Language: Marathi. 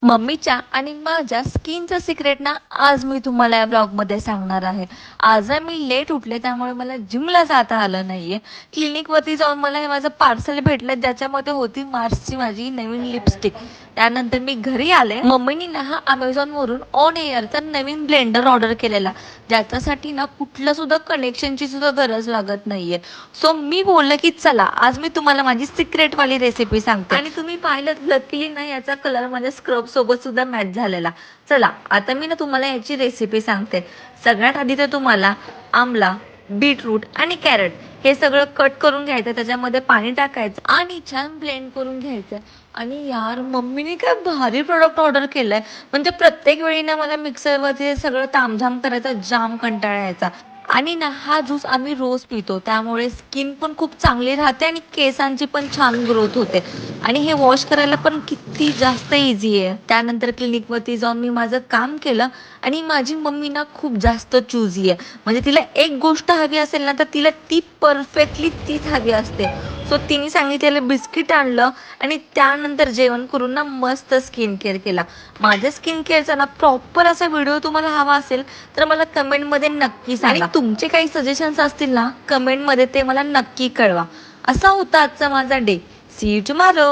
मम्मीच्या आणि माझ्या स्किनचं सिक्रेट ना आज मी तुम्हाला या ब्लॉगमध्ये सांगणार आहे. आज ना मी लेट उठले त्यामुळे मला जिमला जाता आलं नाहीये. क्लिनिकवरती जाऊन मला हे माझं पार्सल भेटलं ज्याच्यामध्ये होती मार्सची माझी नवीन लिपस्टिक. त्यानंतर मी घरी आले. मम्मीनी ना हा अमेझॉनवरून ऑन एअरचा नवीन ब्लेंडर ऑर्डर केलेला, ज्याच्यासाठी ना कुठलं सुद्धा कनेक्शनची सुद्धा गरज लागत नाहीये. सो मी बोललं की चला आज मी तुम्हाला माझी सिक्रेटवाली रेसिपी सांगते. आणि तुम्ही पाहिलं लकीली ना याचा कलर माझ्या स्क्रब सोबत सुद्धा मॅच झालेला. चला आता मी ना तुम्हाला याची रेसिपी सांगते. सगळ्यात आधी तर तुम्हाला आमला, बीटरूट आणि कॅरट हे सगळं कट करून घ्यायचं, त्याच्यामध्ये पाणी टाकायचं आणि छान ब्लेंड करून घ्यायचं. आणि यार मम्मीने काय भारी प्रोडक्ट ऑर्डर केलंय. म्हणजे प्रत्येक वेळी ना मला मिक्सरवरती सगळं तामझाम करायचा जाम कंटाळा यायचा. आणि ना हा ज्यूस आम्ही रोज पितो, त्यामुळे स्किन पण खूप चांगली राहते आणि केसांची पण छान ग्रोथ होते. आणि हे वॉश करायला पण किती जास्त इझी आहे. त्यानंतर क्लिनिकवरती जाऊन मी माझं काम केलं. आणि माझी मम्मी ना खूप जास्त चूजी आहे. म्हणजे तिला एक गोष्ट हवी असेल ना तर तिला ती परफेक्टली तीच हवी असते. सो तिने सांगितलेलं बिस्किट आणलं आणि त्यानंतर जेवण करून ना मस्त स्किन केअर केला. माझ्या स्किन केअरचा ना प्रॉपर असा व्हिडिओ तुम्हाला हवा असेल तर मला कमेंटमध्ये नक्की सांगा. आणि तुमचे काही सजेशन्स असतील ना कमेंटमध्ये ते मला नक्की कळवा. असा होता आजचा माझा डे. C you tomorrow.